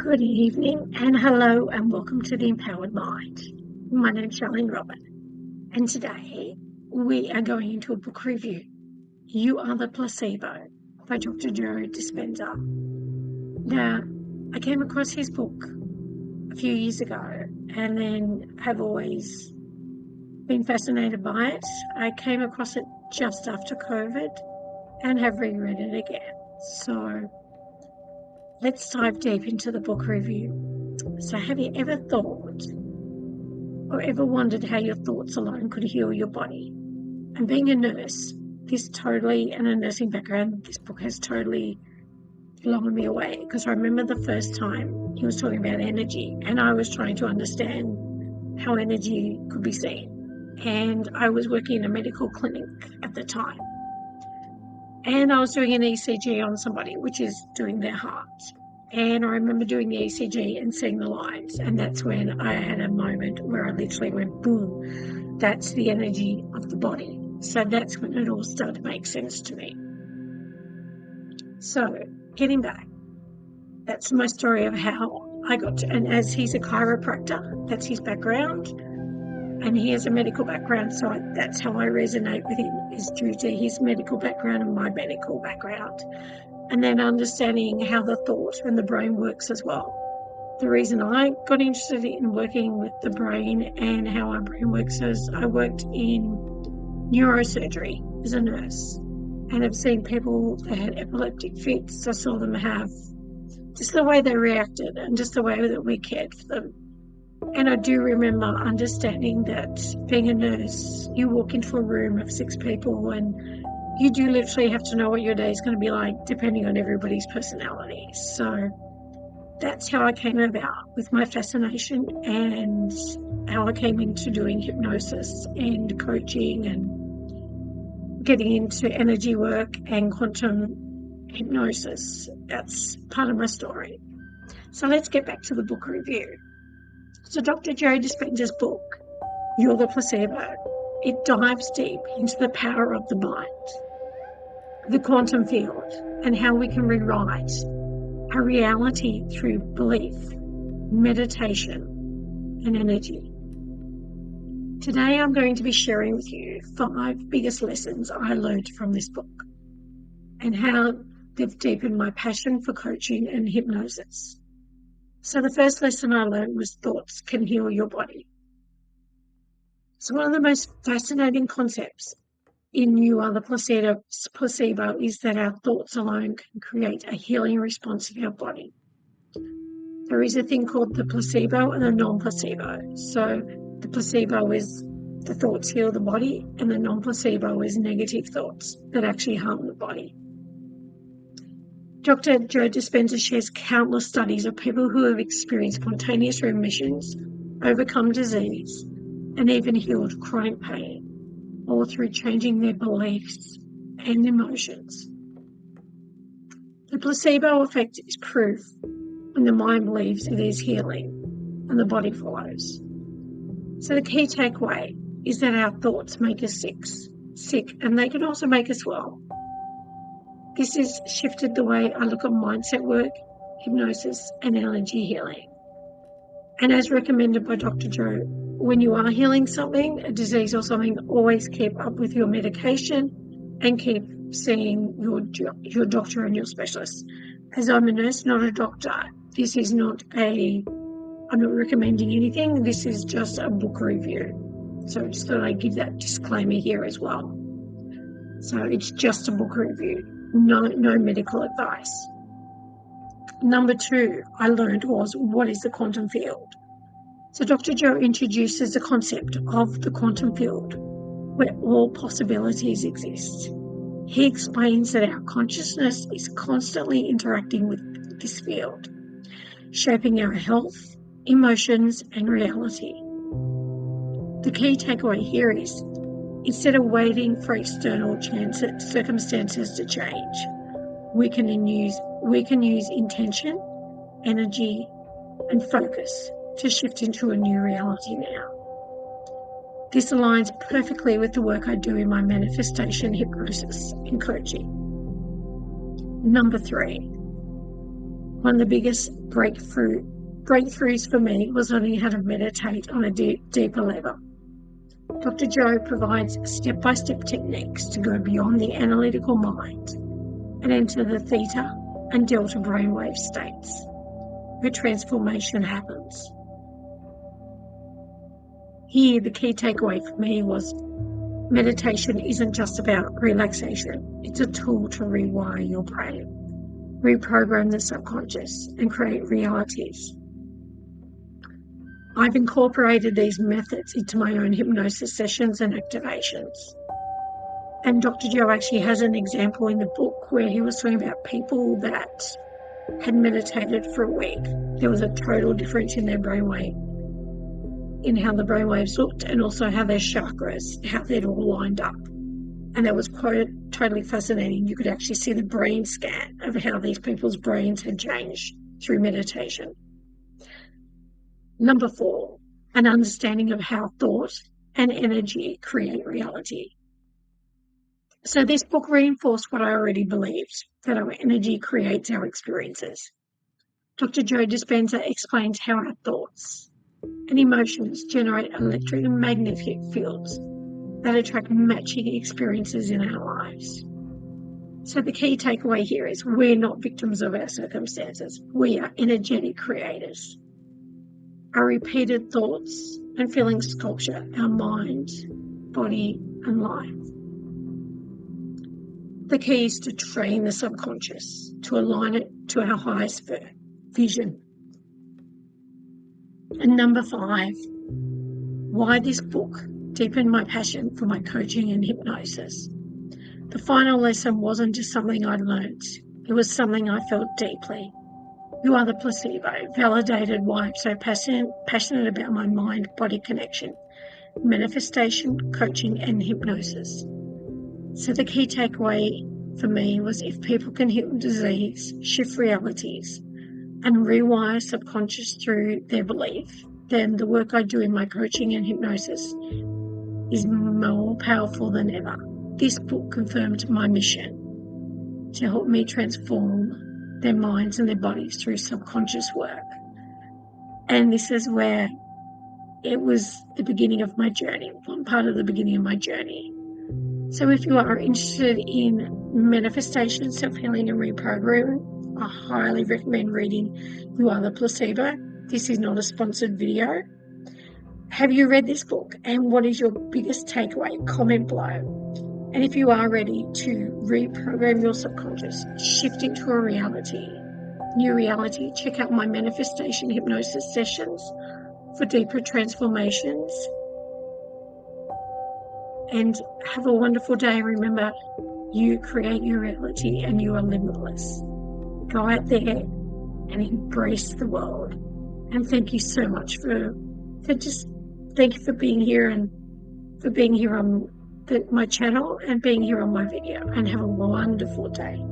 Good evening and hello and welcome to the Empowered Mind. My name's Charlene Robert and today we are going into a book review. You Are the Placebo by Dr. Joe Dispenza. Now, I came across his book a few years ago and then have always been fascinated by it. I came across it just after COVID and have reread it again. So let's dive deep into the book review. So have you ever thought or ever wondered how your thoughts alone could heal your body? And being a nurse, and a nursing background, this book has totally blown me away, because I remember the first time he was talking about energy and I was trying to understand how energy could be seen. And I was working in a medical clinic at the time. And I was doing an ECG on somebody, which is doing their heart. And I remember doing the ECG and seeing the lines. And that's when I had a moment where I literally went, boom, that's the energy of the body. So that's when it all started to make sense to me. So getting back, that's my story of how I got to, and as he's a chiropractor, that's his background. And he has a medical background, so that's how I resonate with him, is due to his medical background and my medical background. And then understanding how the thought and the brain works as well. The reason I got interested in working with the brain and how our brain works is I worked in neurosurgery as a nurse, and I've seen people that had epileptic fits. I saw them have just the way they reacted and just the way that we cared for them. And I do remember understanding that being a nurse, you walk into a room of 6 people and you do literally have to know what your day is going to be like depending on everybody's personality. So that's how I came about with my fascination and how I came into doing hypnosis and coaching and getting into energy work and quantum hypnosis. That's part of my story. So let's get back to the book review. So Dr. Joe Dispenza's book, You're the Placebo, it dives deep into the power of the mind, the quantum field, and how we can rewrite our reality through belief, meditation, and energy. Today I'm going to be sharing with you 5 biggest lessons I learned from this book and how they've deepened my passion for coaching and hypnosis. So the first lesson I learned was thoughts can heal your body. So one of the most fascinating concepts in You Are the Placebo is that our thoughts alone can create a healing response in our body. There is a thing called the placebo and the non-placebo. So the placebo is the thoughts heal the body, and the non-placebo is negative thoughts that actually harm the body. Dr. Joe Dispenza shares countless studies of people who have experienced spontaneous remissions, overcome disease, and even healed chronic pain, all through changing their beliefs and emotions. The placebo effect is proof when the mind believes it is healing and the body follows. So the key takeaway is that our thoughts make us sick, and they can also make us well. This has shifted the way I look at mindset work, hypnosis, and energy healing. And as recommended by Dr. Joe, when you are healing something, a disease or something, always keep up with your medication and keep seeing your doctor and your specialist. As I'm a nurse, not a doctor, this is not I'm not recommending anything. This is just a book review. So just thought I'd give that disclaimer here as well. So it's just a book review, no medical advice. Number 2 I learned was, what is the quantum field? So Dr. Joe introduces the concept of the quantum field, where all possibilities exist. He explains that our consciousness is constantly interacting with this field, shaping our health, emotions, and reality. The key takeaway here is, instead of waiting for external circumstances to change, we can use intention, energy, and focus to shift into a new reality now. This aligns perfectly with the work I do in my manifestation, hypnosis, and coaching. Number 3, one of the biggest breakthroughs for me was learning how to meditate on a deeper level. Dr. Joe provides step-by-step techniques to go beyond the analytical mind and enter the theta and delta brainwave states, where transformation happens. Here, the key takeaway for me was meditation isn't just about relaxation. It's a tool to rewire your brain, reprogram the subconscious, and create realities. I've incorporated these methods into my own hypnosis sessions and activations. And Dr. Joe actually has an example in the book where he was talking about people that had meditated for a week. There was a total difference in their brainwave, in how the brainwaves looked, and also how their chakras, how they'd all lined up. And that was totally fascinating. You could actually see the brain scan of how these people's brains had changed through meditation. Number 4, an understanding of how thought and energy create reality. So this book reinforced what I already believed, that our energy creates our experiences. Dr. Joe Dispenza explains how our thoughts and emotions generate electric and magnetic fields that attract matching experiences in our lives. So the key takeaway here is we're not victims of our circumstances. We are energetic creators. Our repeated thoughts and feelings sculpture our mind, body, and life. The key is to train the subconscious, to align it to our highest vision. And number 5, why this book deepened my passion for my coaching and hypnosis. The final lesson wasn't just something I learned. It was something I felt deeply. You are the placebo, validated why I'm so passionate about my mind-body connection, manifestation, coaching, and hypnosis. So the key takeaway for me was if people can heal disease, shift realities, and rewire subconscious through their belief, then the work I do in my coaching and hypnosis is more powerful than ever. This book confirmed my mission to help me transform their minds and their bodies through subconscious work. And this is where it was the beginning of my journey, one part of the beginning of my journey. So if you are interested in manifestation, self-healing, and reprogramming, I highly recommend reading You Are the Placebo. This is not a sponsored video. Have you read this book? And what is your biggest takeaway? Comment below. And if you are ready to reprogram your subconscious, shift into a new reality, check out my manifestation hypnosis sessions for deeper transformations. And have a wonderful day. Remember, you create your reality and you are limitless. Go out there and embrace the world. And thank you so much thank you for being here and for being here on my channel and being here on my video. And have a wonderful day.